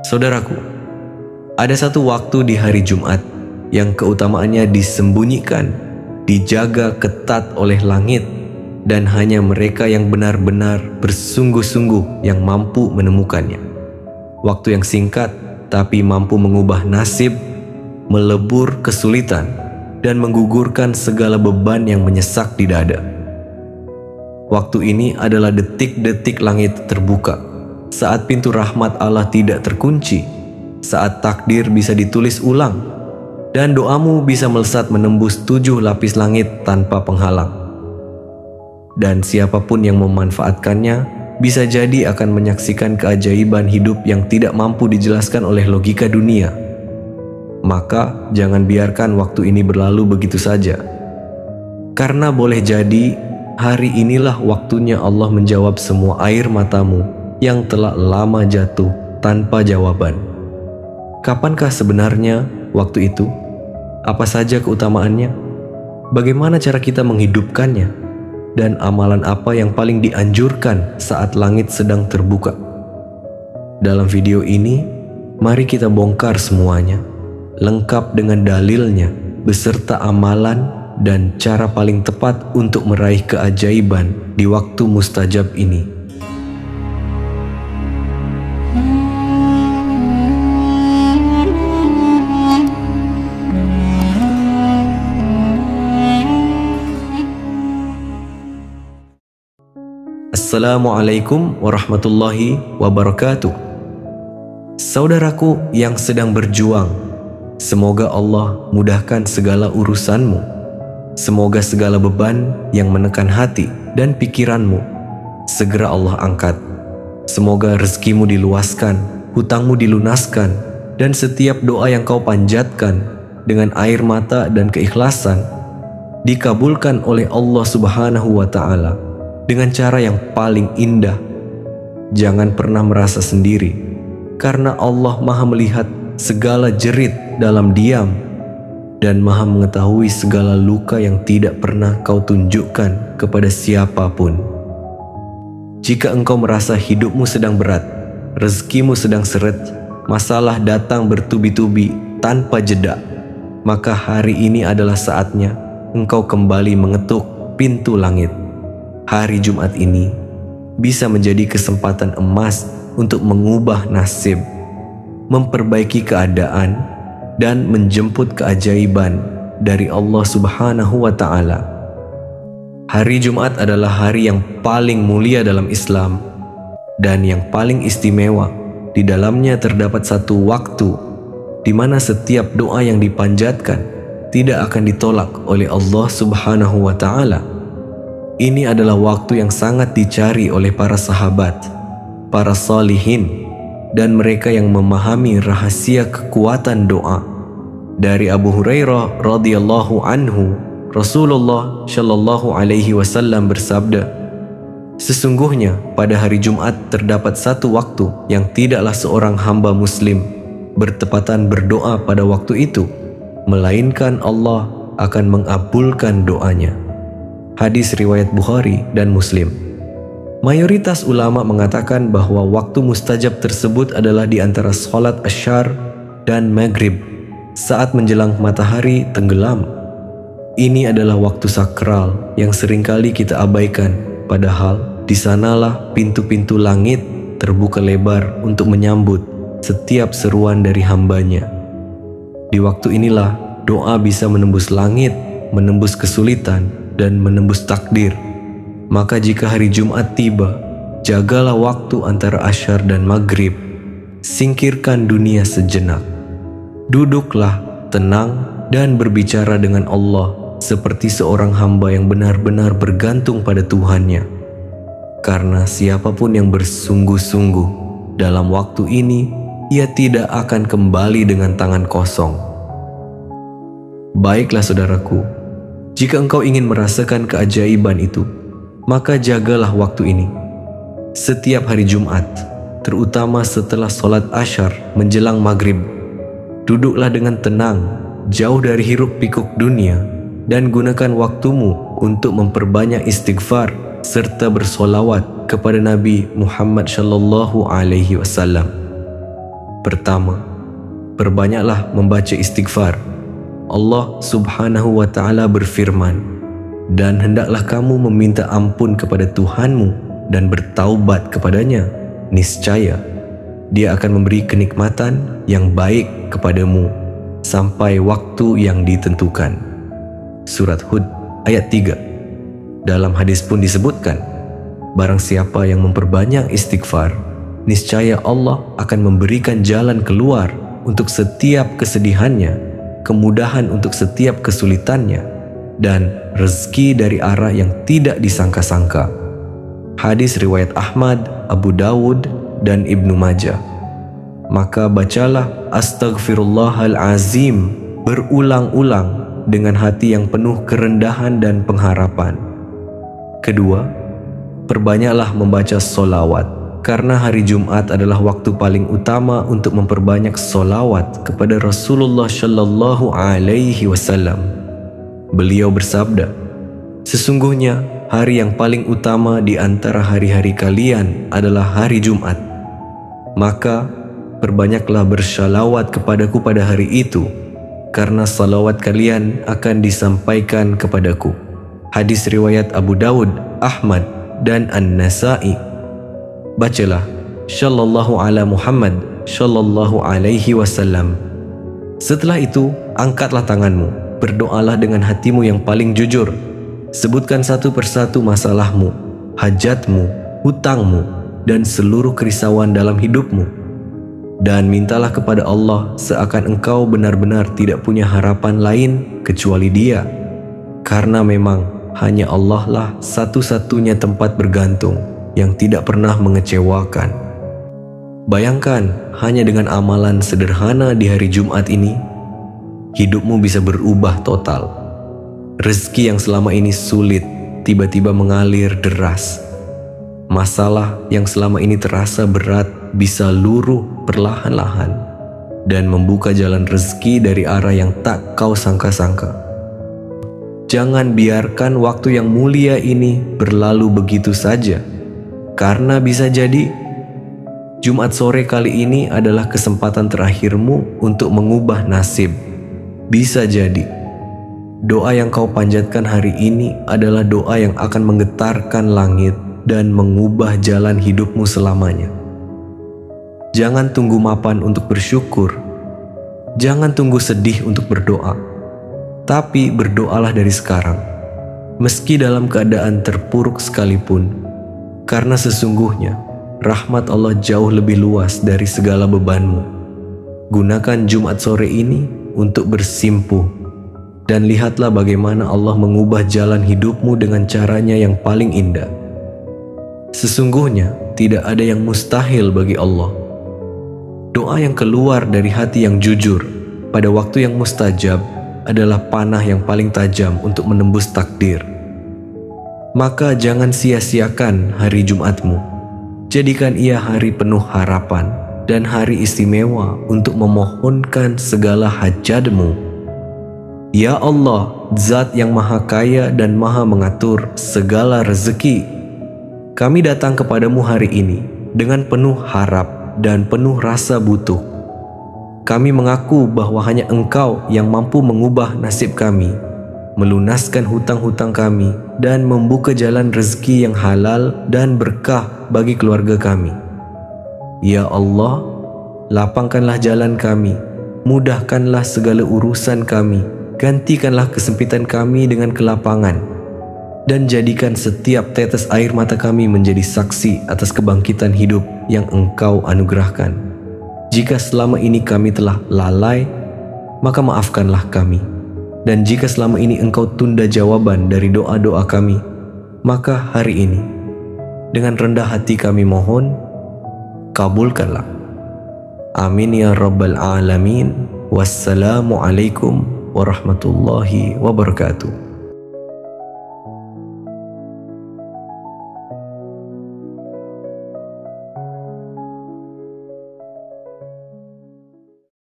Saudaraku, ada satu waktu di hari Jumat yang keutamaannya disembunyikan, dijaga ketat oleh langit, dan hanya mereka yang benar-benar bersungguh-sungguh yang mampu menemukannya. Waktu yang singkat tapi mampu mengubah nasib, melebur kesulitan, dan menggugurkan segala beban yang menyesak di dada. Waktu ini adalah detik-detik langit terbuka, saat pintu rahmat Allah tidak terkunci, saat takdir bisa ditulis ulang, dan doamu bisa melesat menembus 7 lapis langit tanpa penghalang. Dan siapapun yang memanfaatkannya bisa jadi akan menyaksikan keajaiban hidup yang tidak mampu dijelaskan oleh logika dunia. Maka jangan biarkan waktu ini berlalu begitu saja. Karena boleh jadi hari inilah waktunya Allah menjawab semua air matamu yang telah lama jatuh tanpa jawaban. Kapankah sebenarnya waktu itu? Apa saja keutamaannya? Bagaimana cara kita menghidupkannya? Dan amalan apa yang paling dianjurkan saat langit sedang terbuka? Dalam video ini, mari kita bongkar semuanya, lengkap dengan dalilnya, beserta amalan dan cara paling tepat untuk meraih keajaiban di waktu mustajab ini. Assalamualaikum warahmatullahi wabarakatuh. Saudaraku yang sedang berjuang, semoga Allah mudahkan segala urusanmu. Semoga segala beban yang menekan hati dan pikiranmu segera Allah angkat. Semoga rezekimu diluaskan, hutangmu dilunaskan, dan setiap doa yang kau panjatkan dengan air mata dan keikhlasan dikabulkan oleh Allah Subhanahu wa Ta'ala dengan cara yang paling indah. Jangan pernah merasa sendiri, karena Allah Maha melihat segala jerit dalam diam dan Maha mengetahui segala luka yang tidak pernah kau tunjukkan kepada siapapun. Jika engkau merasa hidupmu sedang berat, rezekimu sedang seret, masalah datang bertubi-tubi tanpa jeda, maka hari ini adalah saatnya engkau kembali mengetuk pintu langit. Hari Jumat ini bisa menjadi kesempatan emas untuk mengubah nasib, memperbaiki keadaan, dan menjemput keajaiban dari Allah Subhanahu wa Ta'ala. Hari Jumat adalah hari yang paling mulia dalam Islam dan yang paling istimewa. Di dalamnya terdapat satu waktu di mana setiap doa yang dipanjatkan tidak akan ditolak oleh Allah Subhanahu wa Ta'ala. Ini adalah waktu yang sangat dicari oleh para sahabat, para salihin, dan mereka yang memahami rahasia kekuatan doa. Dari Abu Hurairah radhiyallahu anhu, Rasulullah shallallahu alaihi wasallam bersabda, sesungguhnya pada hari Jumat terdapat satu waktu yang tidaklah seorang hamba muslim bertepatan berdoa pada waktu itu, melainkan Allah akan mengabulkan doanya. Hadis riwayat Bukhari dan Muslim. Mayoritas ulama mengatakan bahwa waktu mustajab tersebut adalah di antara sholat asyar dan maghrib saat menjelang matahari tenggelam. Ini adalah waktu sakral yang seringkali kita abaikan, padahal di sanalah pintu-pintu langit terbuka lebar untuk menyambut setiap seruan dari hambanya. Di waktu inilah doa bisa menembus langit, menembus kesulitan, dan menembus takdir. Maka jika hari Jumat tiba, jagalah waktu antara asyar dan maghrib. Singkirkan dunia sejenak. Duduklah tenang dan berbicara dengan Allah seperti seorang hamba yang benar-benar bergantung pada Tuhannya. Karena siapapun yang bersungguh-sungguh dalam waktu ini, ia tidak akan kembali dengan tangan kosong. Baiklah saudaraku, jika engkau ingin merasakan keajaiban itu, maka jagalah waktu ini. Setiap hari Jumat, terutama setelah sholat asyar menjelang maghrib, duduklah dengan tenang, jauh dari hiruk pikuk dunia, dan gunakan waktumu untuk memperbanyak istighfar serta bersolawat kepada Nabi Muhammad sallallahu alaihi wasallam. Pertama, perbanyaklah membaca istighfar. Allah Subhanahu wa Ta'ala berfirman, "Dan hendaklah kamu meminta ampun kepada Tuhanmu dan bertaubat kepadanya. Niscaya Dia akan memberi kenikmatan yang baik kepadamu sampai waktu yang ditentukan." Surat Hud ayat 3. Dalam hadis pun disebutkan, barang siapa yang memperbanyak istighfar, niscaya Allah akan memberikan jalan keluar untuk setiap kesedihannya, kemudahan untuk setiap kesulitannya, dan rezeki dari arah yang tidak disangka-sangka. Hadis riwayat Ahmad, Abu Dawud, dan Ibnu Majah. Maka bacalah Astaghfirullahalazim berulang-ulang dengan hati yang penuh kerendahan dan pengharapan. Kedua, perbanyaklah membaca solawat, karena hari Jumat adalah waktu paling utama untuk memperbanyak solawat kepada Rasulullah Shallallahu Alaihi Wasallam. Beliau bersabda, "Sesungguhnya hari yang paling utama di antara hari-hari kalian adalah hari Jumat. Maka perbanyaklah bersalawat kepadaku pada hari itu, karena salawat kalian akan disampaikan kepadaku." Hadis riwayat Abu Dawud, Ahmad, dan An-Nasa'i. Bacalah Shallallahu ala Muhammad Shallallahu alaihi wasallam. Setelah itu, angkatlah tanganmu, berdoalah dengan hatimu yang paling jujur. Sebutkan satu persatu masalahmu, hajatmu, hutangmu, dan seluruh kerisauan dalam hidupmu. Dan mintalah kepada Allah seakan engkau benar-benar tidak punya harapan lain kecuali Dia. Karena memang hanya Allah lah satu-satunya tempat bergantung yang tidak pernah mengecewakan. Bayangkan, hanya dengan amalan sederhana di hari Jumat ini, hidupmu bisa berubah total. Rezeki yang selama ini sulit tiba-tiba mengalir deras. Masalah yang selama ini terasa berat bisa luruh perlahan-lahan dan membuka jalan rezeki dari arah yang tak kau sangka-sangka. Jangan biarkan waktu yang mulia ini berlalu begitu saja, karena bisa jadi Jumat sore kali ini adalah kesempatan terakhirmu untuk mengubah nasib. Bisa jadi doa yang kau panjatkan hari ini adalah doa yang akan menggetarkan langit dan mengubah jalan hidupmu selamanya. Jangan tunggu mapan untuk bersyukur. Jangan tunggu sedih untuk berdoa. Tapi berdoalah dari sekarang, meski dalam keadaan terpuruk sekalipun, karena sesungguhnya rahmat Allah jauh lebih luas dari segala bebanmu. Gunakan Jumat sore ini untuk bersimpuh, dan lihatlah bagaimana Allah mengubah jalan hidupmu dengan caranya yang paling indah. Sesungguhnya tidak ada yang mustahil bagi Allah. Doa yang keluar dari hati yang jujur pada waktu yang mustajab adalah panah yang paling tajam untuk menembus takdir. Maka jangan sia-siakan hari Jumatmu. Jadikan ia hari penuh harapan dan hari istimewa untuk memohonkan segala hajatmu. Ya Allah, Zat yang Maha Kaya dan Maha Mengatur segala rezeki, kami datang kepadamu hari ini dengan penuh harap dan penuh rasa butuh. Kami mengaku bahwa hanya Engkau yang mampu mengubah nasib kami, melunaskan hutang-hutang kami, dan membuka jalan rezeki yang halal dan berkah bagi keluarga kami. Ya Allah, lapangkanlah jalan kami, mudahkanlah segala urusan kami, gantikanlah kesempitan kami dengan kelapangan, dan jadikan setiap tetes air mata kami menjadi saksi atas kebangkitan hidup yang Engkau anugerahkan. Jika selama ini kami telah lalai, maka maafkanlah kami. Dan jika selama ini Engkau tunda jawaban dari doa-doa kami, maka hari ini, dengan rendah hati kami mohon, kabulkanlah. Amin ya Rabbal Alamin. Wassalamualaikum warahmatullahi wabarakatuh.